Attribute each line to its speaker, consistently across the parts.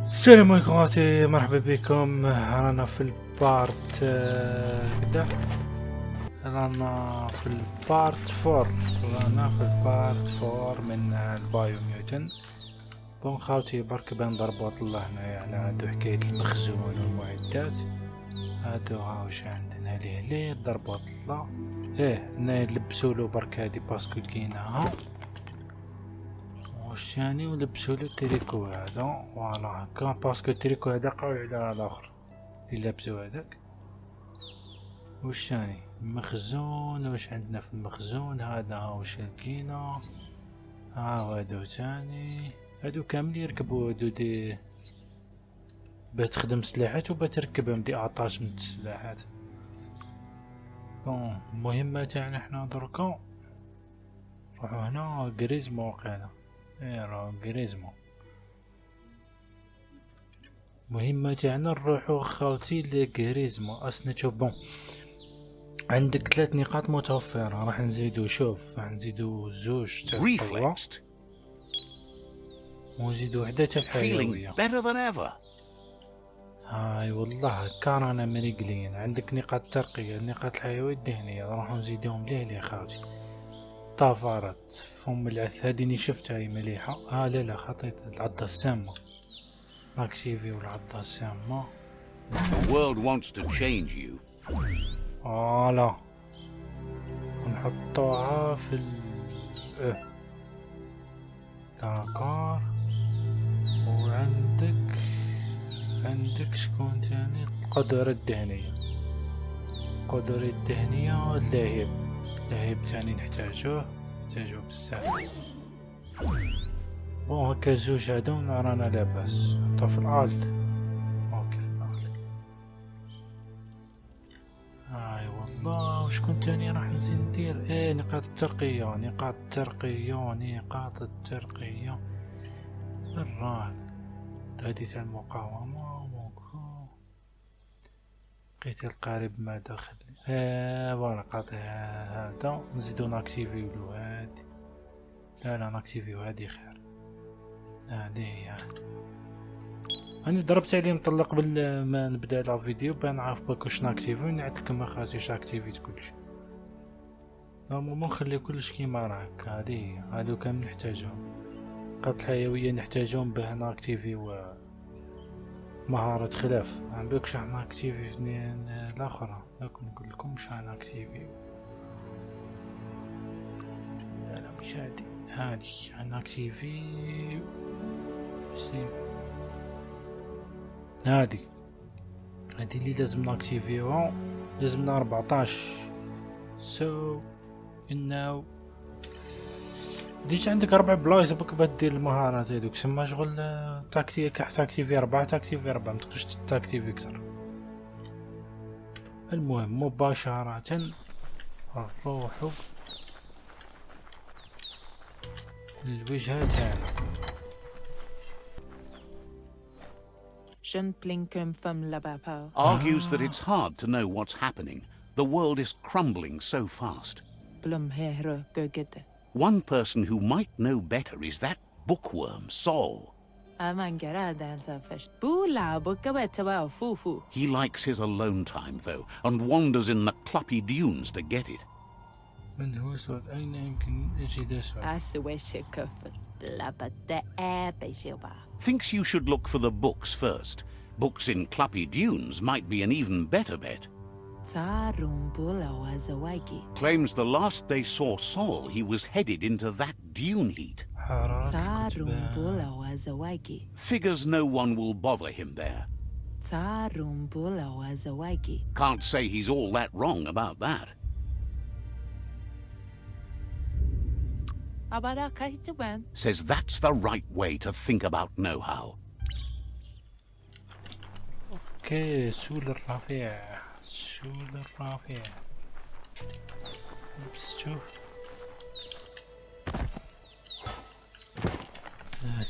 Speaker 1: السلام عليكم اخواتي، مرحبا بكم. رانا في البارت كدا رانا في البارت 4 من البايوميوتن. بون خوتي برك بنضربوط الله هنايا على هادو حكاية المخزون والمعدات. هادو هاوش عندنا ليه ضربوط الله. هنايا نلبسولو برك هادي باسكو لقيناها والثاني ولبسولو التريكو هذا فوالا هكا، باسكو التريكو هذا قوي على الاخر اللي لابسو هذاك. والثاني المخزون، واش عندنا في المخزون هذا؟ واش لقينا؟ هادو ثاني، هادو كامل يركبوا هادو دي باه تخدم سلاحات وباه تركبهم دي اطاش من السلاحات. بون المهمة تاعنا حنا دركا نروحو هنا غرزمو وقيلا. راه غرزمو مهمة تاعنا نروحو خالتي لغرزمو. اسنتو بون عندك 3 نقاط متوفرة، راح نزيدو شوف راح نزيدو 2 تاع القوة ونزيدو 1 تاع الحيوية. هاي والله هكا رانا مريقلين. عندك نقاط ترقية، النقاط الحيوية الذهنية راح نزيدوهم ليه خالتي. طافرت فم العث هاديني شفتها هي مليحة. لا خطيت العضة السامة، اكتيفيو العضة السامة.
Speaker 2: The world wants to change you.
Speaker 1: فوالا نحطوها في داكار. وعندك شكون تاني؟ القدرة الذهنية. اللاهب تاني نحتاجوه بزاف. بون هكا 2 هادو رانا لاباس. نحطو في الارض. اوكي في الارض. هاي والله وشكون تاني راح نزيد ندير؟ نقاط الترقية. الراه هادي تاع المقاومة بقيت القارب ما داخل. فوالا قاطع هذا نزيدو ناكتيفيو هادي. لا ناكتيفيو هادي خير. هادي هي. أنا ضربت عليه مطلق قبل ما نبدا لا فيديو باه نعرف بك واش ناكتيفيو. نعدلكم ما خاطيش اكتيفيت كلشي. نورمالمون نخلي كلش كيما راه هكا. هادي هي. هادو كامل نحتاجهم. النقاط الحيوية نحتاجهم باه ناكتيفيو مهارة خلاف. عم بكش احنا اكتيفي الاخرى. لكن نقول لكم مش انا اكتيفي. لا مش هادي انا اكتيفي. هادي اللي لازم ناكتيفيوها. لازمنا 14. انه ديش عندك 4 بلايص بك بدير المهارات هذوك. سما شغل تاكتيفي 4 متقدرش تاكتيفي اكثر. المهم مباشرة نروحو للوجهة تاعنا.
Speaker 2: Argues that it's hard to know what's happening. The world is crumbling so fast. One person who might know better is that bookworm, Sol. He likes his alone time, though, and wanders in the cluppy dunes to get it.
Speaker 1: من هو سؤال؟ أين يمكن أجد سؤال؟
Speaker 2: Thinks you should look for the books first. Books in cluppy dunes might be an even better bet. Claims the last they saw Sol, he was headed into that dune heat. Figures no one will bother him there. Can't say he's all that wrong about that. Says that's the right way to think about know-how.
Speaker 1: اوكي سول الرفيع. بس شوف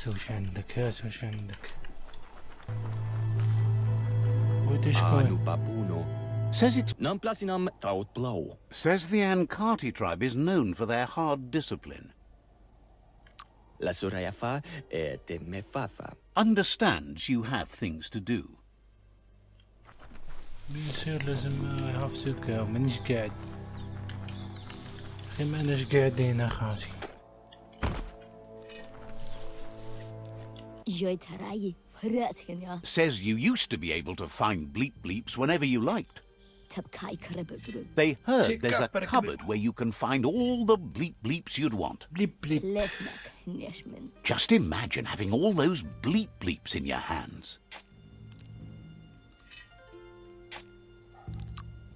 Speaker 1: وش عندك ودي شكون؟
Speaker 2: Says it's Says the Ankati tribe is known for their hard discipline.
Speaker 3: La surayafa te mefafa.
Speaker 2: Understands you have things to do.
Speaker 1: بيصير لازم هافتوك مانيش قاعد اخي ماناش قاعدين اخاتي
Speaker 4: جاي تراي فراتين يا
Speaker 2: Says you used to be able to find bleep bleeps whenever you liked.
Speaker 4: تبكاي كربك
Speaker 2: They heard there's a cupboard where you can find all the bleep bleeps you'd want.
Speaker 1: بليب بليب
Speaker 4: لفنك نشمن
Speaker 2: Just imagine having all those bleep bleeps in your hands.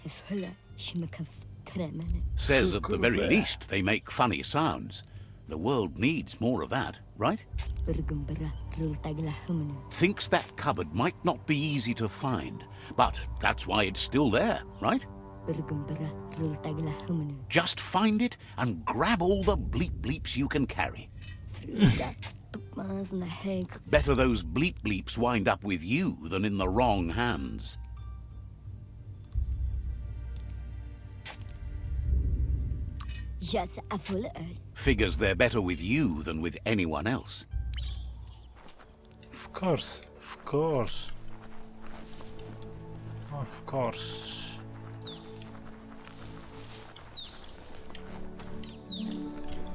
Speaker 4: فلا شمكف ترمن
Speaker 2: Says at the very least they make funny sounds. The world needs more of that, right?
Speaker 4: برقم برا رول تقلهم
Speaker 2: Thinks that cupboard might not be easy to find, but that's why it's still there, right?
Speaker 4: برقم برا رول تقلهم
Speaker 2: Just find it and grab all the bleep bleeps you can carry.
Speaker 4: فرودا طبازنا هيك
Speaker 2: Better those bleep bleeps wind up with you than in the wrong hands.
Speaker 4: جات أفول
Speaker 2: Figures they're better with you than with anyone else.
Speaker 1: of course of course of course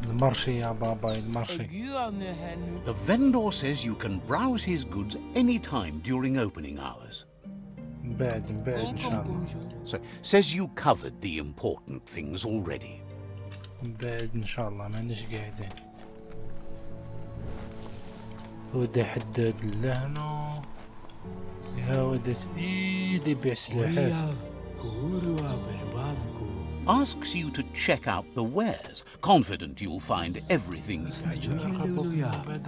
Speaker 1: المرشي يا بابا المرشي
Speaker 2: The vendor says you can browse his goods any time during opening hours.
Speaker 1: من بعد ان شاء الله
Speaker 2: So says you covered the important things already.
Speaker 1: من بعد ان شاء الله ماناش قاعدين ودا حداد لهنا يا ودات ايدي يبيع سلاحات
Speaker 2: Asks you to check out the wares, confident you'll find everything.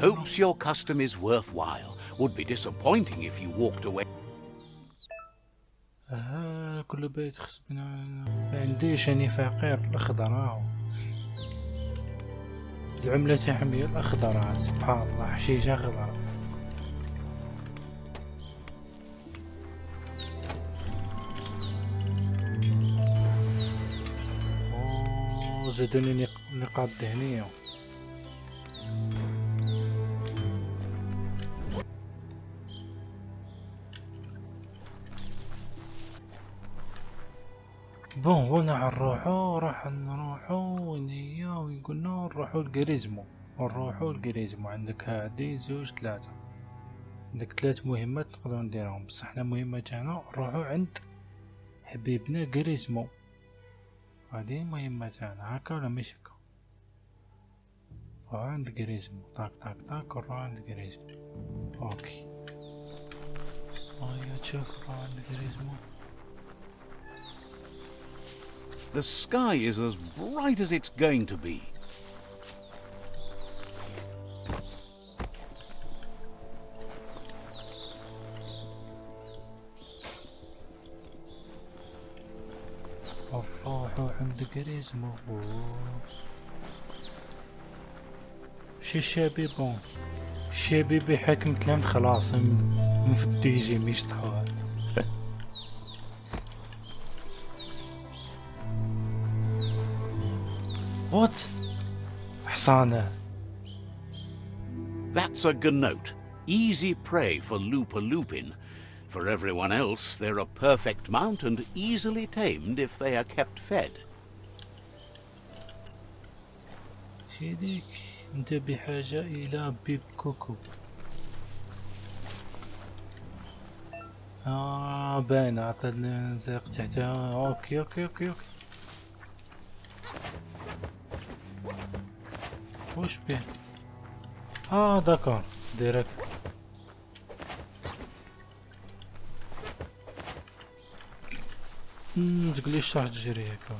Speaker 2: Hopes your custom is worthwhile. Would be disappointing if you walked away.
Speaker 1: كل بيت خصنا ما عنديش اني فقير الاخضر العملة تاعهم هي الاخضر سبحان الله حشيشة خضرا زادوني نقاط ذهنية بون وين راح نروحو وين هي وين قلنا نروحو لغرزمو عندك هادي زوج ثلاثة عندك 3 مهمات نقدرو نديرهم بصح حنا المهمة تاعنا نروحو عند حبيبنا غرزمو هادي المهمة تاعنا هكا ولا ماشي هكا نروحو عند غرزمو طاك طاك طاك نروحو عند غرزمو اوكي هيا تشوف نروحو عند غرزمو
Speaker 2: The sky is as bright as it's going to be.
Speaker 1: نروحو عند غرزمو شي شبيبون شبيبي حاكم تلام خلاص من في الديجي ميشطحوها وات حصانه
Speaker 2: That's a gnote. Easy prey for Lupa Lupin. For everyone else, they're a perfect mount and easily tamed if they are kept fed.
Speaker 1: سيديك انت بحاجة الى بيب كوكو باينة عطاتنا نزاق تحتها اوكي اوكي اوكي اوكي واش بيه داكور ديريكت متقوليش راح تجري هكا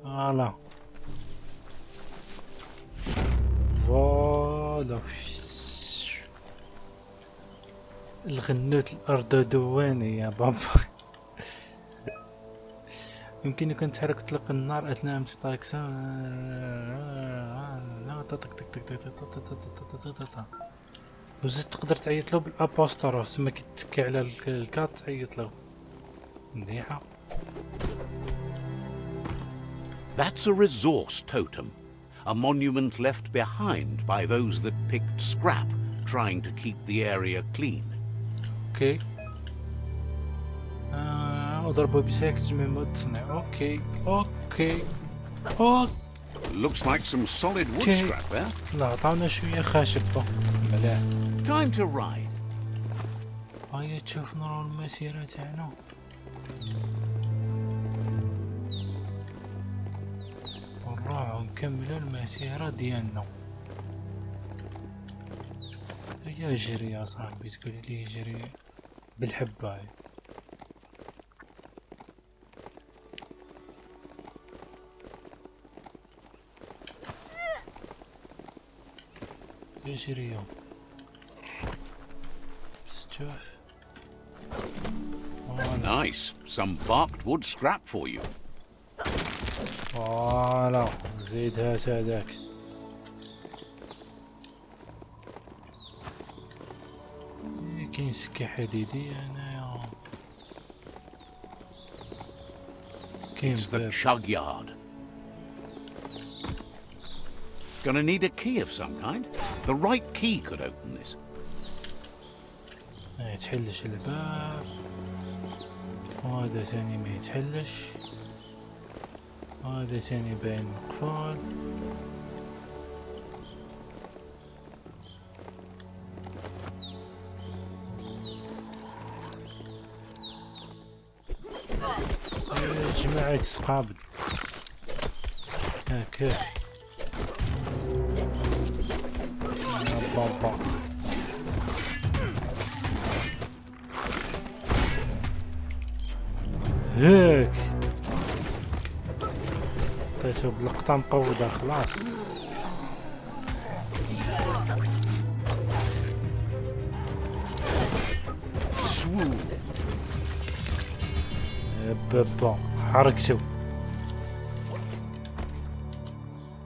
Speaker 1: فوالا فوالا الغنوت الارض دواني يا بابا يمكنك ان تحرك تطلق النار اثناء امتطاك وزيد تقدر تعيط له بالابوستروف تما كي تكي على الكات تعيط له مليحه
Speaker 2: That's a resource totem, a monument left behind by those that picked scrap, trying to keep the area clean.
Speaker 1: اوكي اضربه بساكت من التصنيع. اوكي اوكي اوكي
Speaker 2: Looks like some solid wood
Speaker 1: Okay.
Speaker 2: scrap there.
Speaker 1: لا عطاونا شوية خشب ملاح.
Speaker 2: Time to ride.
Speaker 1: هيا تشوف نرى المسيرة تاعنا. ونروحو نكملو المسيرة ديالنا. هيا جري يا صاحبي، تقولي لي جري بالحبة. يجري يوم شوف.
Speaker 2: Nice. Some barked wood scrap for you.
Speaker 1: فوالا زيدها ساداك. كاين سكة حديدية هنايا. كاين
Speaker 2: It's the
Speaker 1: باب.
Speaker 2: chug yard. Gonna need a key of some kind. The right key could open this.
Speaker 1: ما يتحلش الباب، وهذا ثاني ما يتحلش، وهذا ثاني باين مقفول. يا جماعة تسقابل هكا. بابا هيك عطيتو بالقطة مقودة خلاص.
Speaker 2: Swoon.
Speaker 1: بابا حركتو.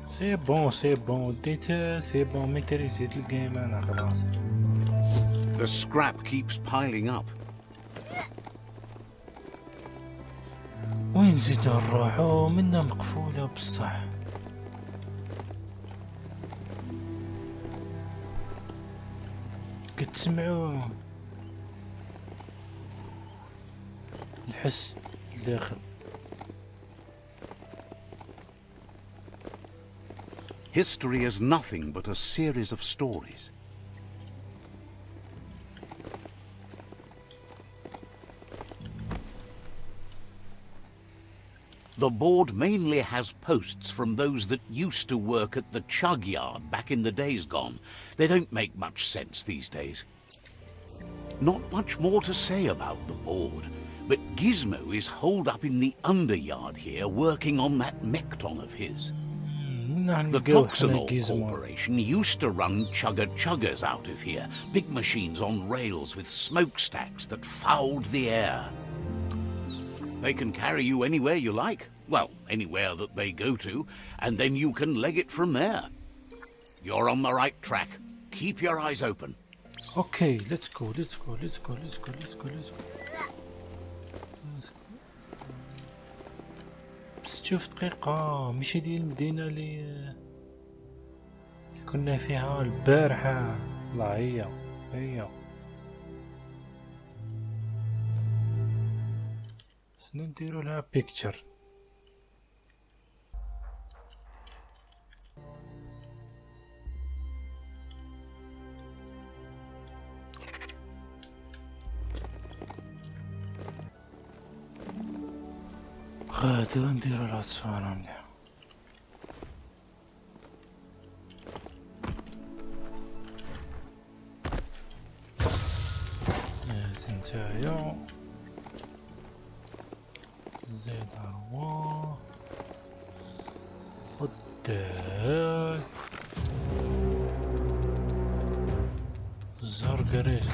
Speaker 1: سي بون سي بون ديت سي بون ميتريزيت الجيم انا خلاص.
Speaker 2: The scrap keeps piling up.
Speaker 1: وين زيدو نروحو؟ منا مقفولة بصح. كتسمعو الحس الداخل.
Speaker 2: History is nothing but a series of stories. The board mainly has posts from those that used to work at the chug yard back in the days gone. They don't make much sense these days. Not much more to say about the board, but Gizmo is holed up in the underyard here working on that mekton of his. The Toxanol Corporation used to run chugger-chuggers out of here, big machines on rails with smokestacks that fouled the air. They can carry you anywhere you like, well, anywhere that they go to, and then you can leg it from there. You're on the right track. Keep your eyes open.
Speaker 1: Okay, let's go, let's go, let's go, let's go, let's go, let's go. بس شوف دقيقة، ماشي ديال المدينة اللي كنا فيها البارحة. لا هي خصنا نديرو لها بيكتشر. غادي نديرو لها تصويرة مليحة. هازي نتايا زيد أرواح والدال الزرقا ريزة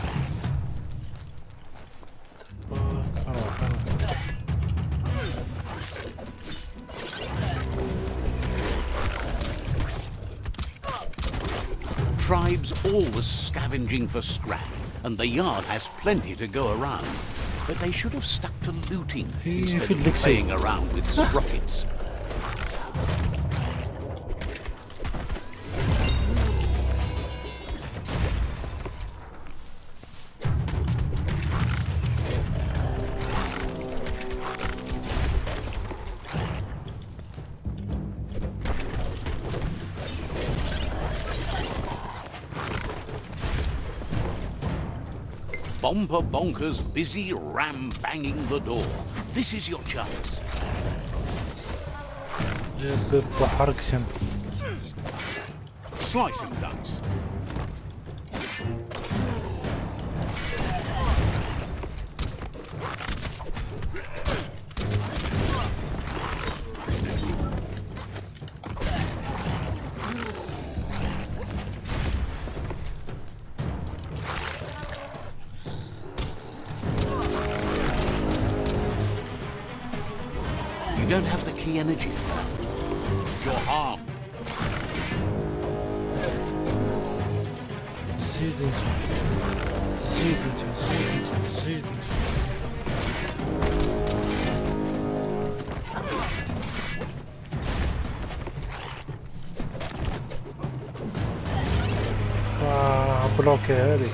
Speaker 2: Tribes always scavenging for scrap, and the yard has plenty to go around. but they should have stuck to looting
Speaker 1: في
Speaker 2: instead of
Speaker 1: اللكسي.
Speaker 2: playing around with sprockets. Bomber Bonker's busy ram-banging the door. This is your chance.
Speaker 1: الباب بحرك سم.
Speaker 2: Slicing dice. You don't have the key energy. You're armed.
Speaker 1: زيد انت زيد انت زيد انت زيد انت. بلوكي هذي.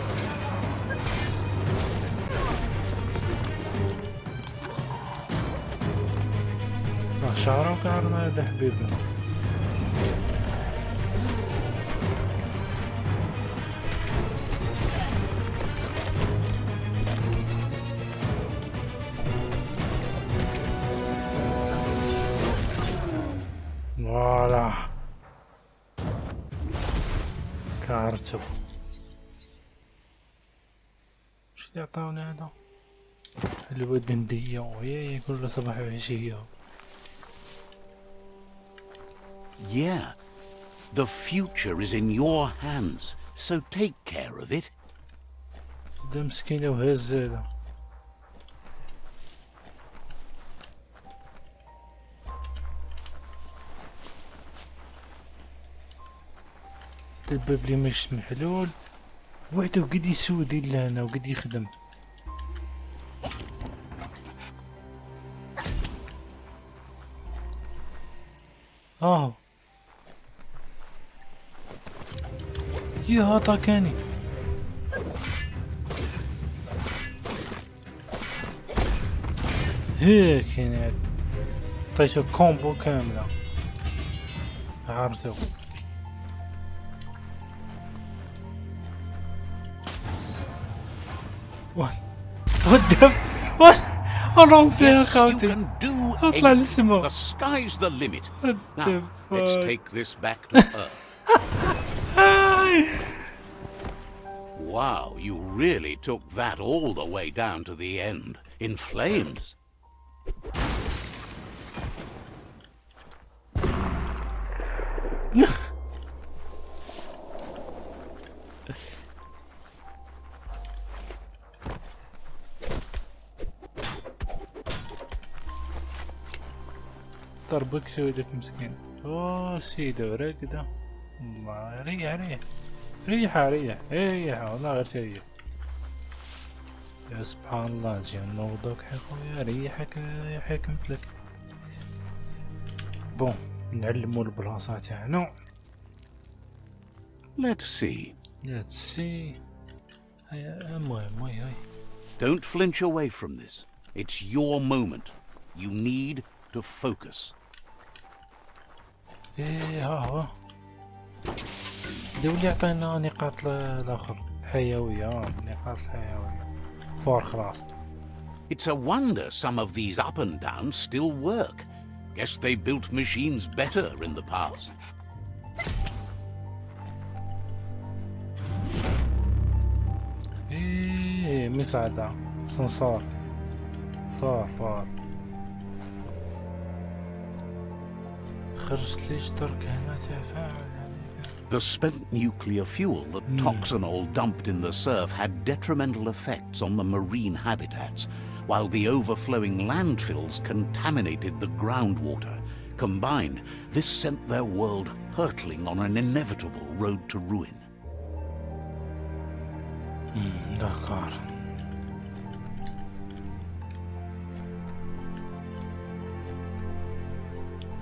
Speaker 1: شعرك عرنا هذا حبيبنا. فوالا كارتو. شو اللي عطاوني هذا؟ الودندية وهي كل صباح وعشية.
Speaker 2: Yeah. The future is in your hands, so take care of it.
Speaker 1: ده مسكينة وهز هذا. الباب اللي مش محلول وحده وقد يسودي لهنا وقد يخدم. يا هاتاكاني. هيك يعني عطيتو كومبو كاملة. عرفتو. What the what? رونسي يا
Speaker 2: Yes, you
Speaker 1: خاوتي.
Speaker 2: can do
Speaker 1: اطلع
Speaker 2: anything.
Speaker 1: للسما.
Speaker 2: The sky's the limit.
Speaker 1: What
Speaker 2: Now,
Speaker 1: the
Speaker 2: let's
Speaker 1: fuck?
Speaker 2: take this back to Earth. Wow, you really took that all the way down to the end, in flames.
Speaker 1: ضربك سودك مسكين. اوه سيدو راقدة. الله ريح ريح ريح ريح ريح والله غير تريح. يا سبحان الله جي نوضوك يا خويا ريحك حكمت لك. بون نعلمو البلاصة تاعنا.
Speaker 2: Let's see.
Speaker 1: Let's see. هيا المهم هاي.
Speaker 2: Don't flinch away from this. It's your moment. You need to focus.
Speaker 1: ايه ها دولي يعطينا نقاط الاخر حيوية. نقاط الحيوية فور خلاص.
Speaker 2: It's a wonder some of these up and downs still work. Guess they built machines better in the past.
Speaker 1: ايه مساعدة سنسار فار خرجت ليش ترك هنا تفاعل.
Speaker 2: The spent nuclear fuel that Toxanol dumped in the surf had detrimental effects on the marine habitats, while the overflowing landfills contaminated the groundwater. Combined, this sent their world hurtling on an inevitable road to ruin.
Speaker 1: دكار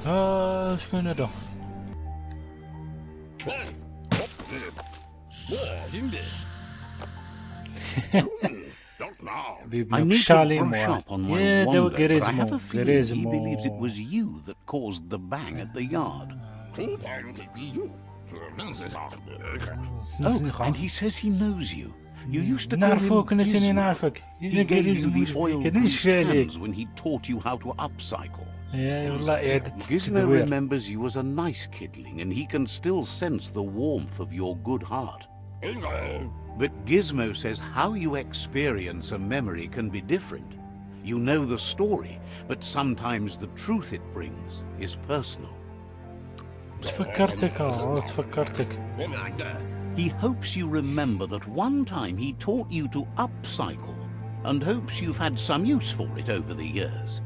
Speaker 1: شكون هذا؟
Speaker 2: I need to brush up on my wonder, but I have a feeling he believes it was you that caused the bang at the yard. Oh, and he says he knows you. You used to call him Gizmo. He gave you the oiled greased hands when he taught you how to upcycle. Gizmo remembers you as a nice kidling, and he can still sense the warmth of your good heart. But Gizmo says how you experience a memory can be different. You know the story, but sometimes the truth it brings is personal.
Speaker 1: تفكرتك.
Speaker 2: He hopes you remember that one time he taught you to upcycle, and hopes you've had some use for it over the years.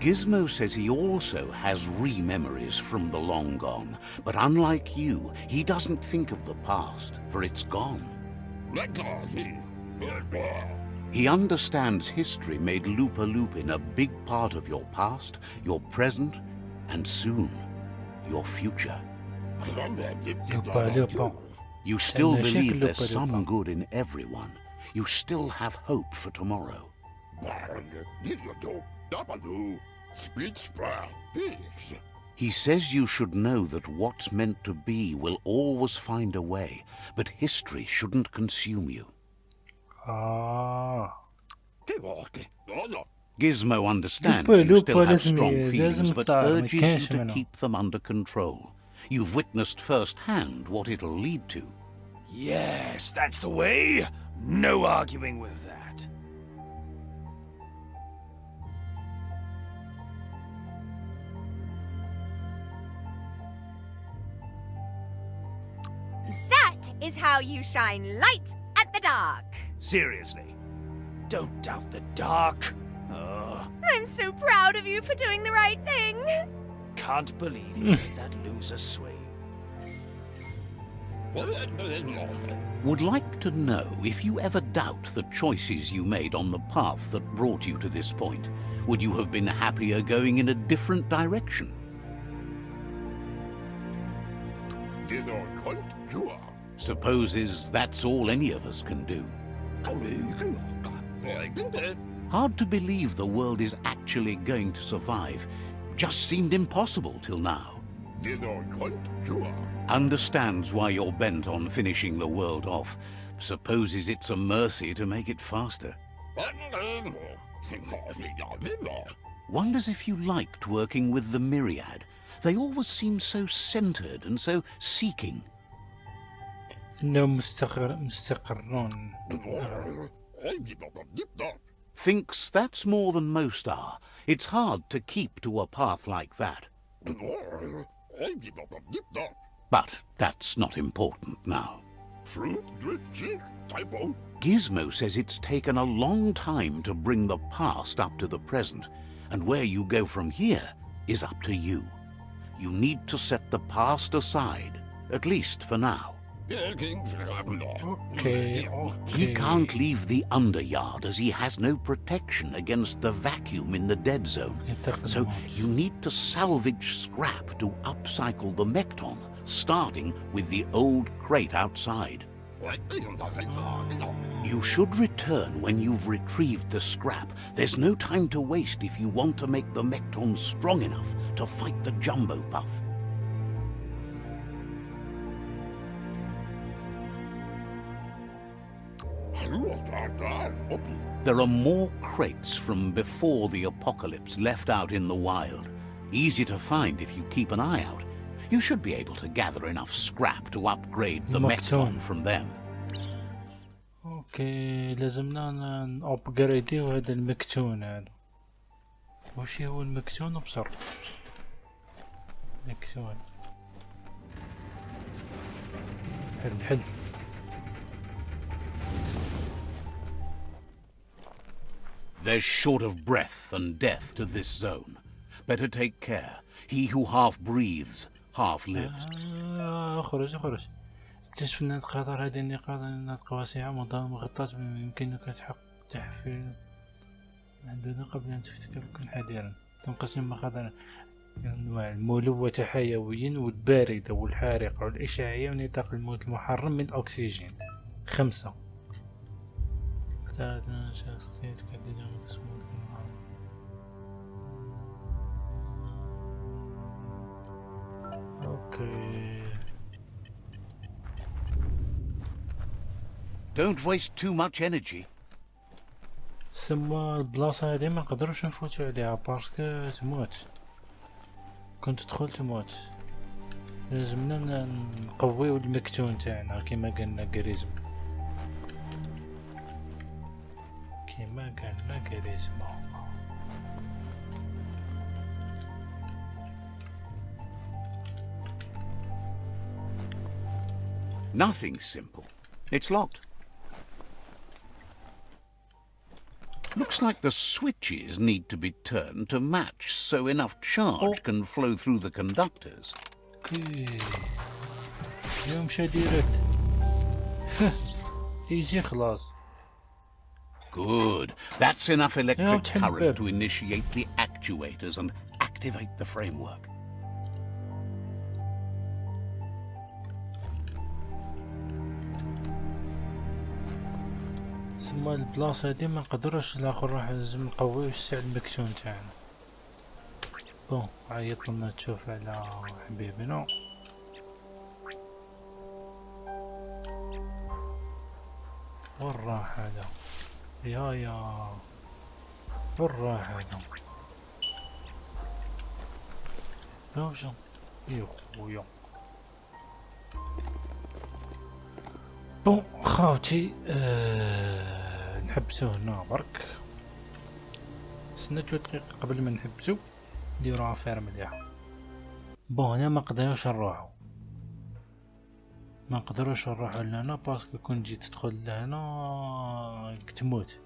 Speaker 2: Gizmo says he also has re-memories from the long gone, but unlike you, he doesn't think of the past, for it's gone. He understands history made Lupa Lupin a big part of your past, your present, and soon, your future. You still believe there's some good in everyone. You still have hope for tomorrow. He says you should know that what's meant to be will always find a way, but history shouldn't consume you. Gizmo understands you still have strong feelings, but urges you to keep them under control. You've witnessed firsthand what it'll lead to.
Speaker 5: Yes, that's the way. No arguing with that.
Speaker 6: That is how you shine light at the dark.
Speaker 5: Seriously, don't doubt the dark.
Speaker 6: I'm so proud of you for doing the right thing.
Speaker 5: Can't believe you made that loser swing.
Speaker 2: Would like to know if you ever doubt the choices you made on the path that brought you to this point. Would you have been happier going in a different direction? Supposes that's all any of us can do. Hard to believe the world is actually going to survive. Just seemed impossible till now. Understands why you're bent on finishing the world off. Supposes it's a mercy to make it faster. Wonders if you liked working with the Myriad. They always seem so centered and so seeking.
Speaker 1: إنهم مستقرون.
Speaker 2: Thinks that's more than most are. It's hard to keep to a path like that. But that's not important now. Gizmo says it's taken a long time to bring the past up to the present, and where you go from here is up to you. You need to set the past aside, at least for now.
Speaker 1: Okay.
Speaker 2: He can't leave the underyard as he has no protection against the vacuum in the dead zone. So you need to salvage scrap to upcycle the Mekton, starting with the old crate outside. You should return when you've retrieved the scrap. There's no time to waste if you want to make the Mekton strong enough to fight the Jumbo Puff. There are more crates from before the apocalypse left out in the wild. Easy to find if you keep an eye out. You should be able to gather enough scrap to upgrade the Mekton from them.
Speaker 1: اوكي لازمنا نابجريديو هذا المكتون هذا. واش هو المكتون بصر؟ مكتون. حل.
Speaker 2: They're short of breath and death to this zone. Better take care. He who half breathes, half lives.
Speaker 1: خرج. اكتشفنا القطار هذه النقاط واسعة مغطاة بإمكانك تحفير عندنا قبل أن ترتكب كل حذرا. تنقسم مخاطر أنواع الملوثة حيويا والباردة والحارقة والإشعاعية ونطاق الموت المحرم من الأكسجين. 5. اوكي.
Speaker 2: Don't waste too much energy.
Speaker 1: سما البلاصة هادي ما نقدروش نفوتو عليها باسكو تموت، كنت تدخل تموت. لازمنا نقويو المكتون تاعنا كيما قالنا غرزمو، كيما قالنا غرزمو.
Speaker 2: Nothing's simple. It's locked. Looks like the switches need to be turned to match so enough charge can flow through the conductors.
Speaker 1: اوكي اليوم مشى ديريكت. يجي خلاص.
Speaker 2: Good. That's enough electric
Speaker 1: تحل
Speaker 2: current
Speaker 1: الباب.
Speaker 2: to initiate the actuators and activate the framework.
Speaker 1: سما البلاصة هادي ما نقدروش الاخر راح لازم نقويو الساع المكتون تاعنا. بون عيط لنا تشوف على حبيبنا. وين راح هذا؟ يا وين راح هذا؟ وشو يا خويا. بون خاوتي نحبسو هنا برك، نستنى 2 دقائق قبل ما نحبسو نديرو افير مليحة. بون هنا ما نقدروش نروحو، ما نقدروش نروحو لهنا باسكو كون جيت تدخل لهنا تموت.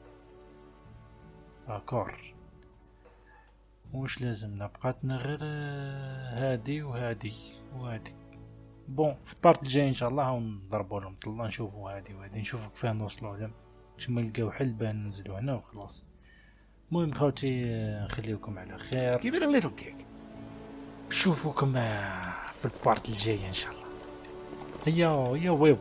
Speaker 1: داكور واش لازمنا؟ بقاتنا غير هادي وهادي وهادي. بون في البارت الجاي ان شاء الله نضربوا لهم طلا نشوفوا هادي وهادي، نشوفوا كيفاه نوصلوا لهم، كما نلقاو حل بان ننزلوا هنا وخلاص. المهم خوتي نخليكم على خير،
Speaker 2: Give it a little kick.
Speaker 1: نشوفوكم في البارت الجاي ان شاء الله. هيا ويو.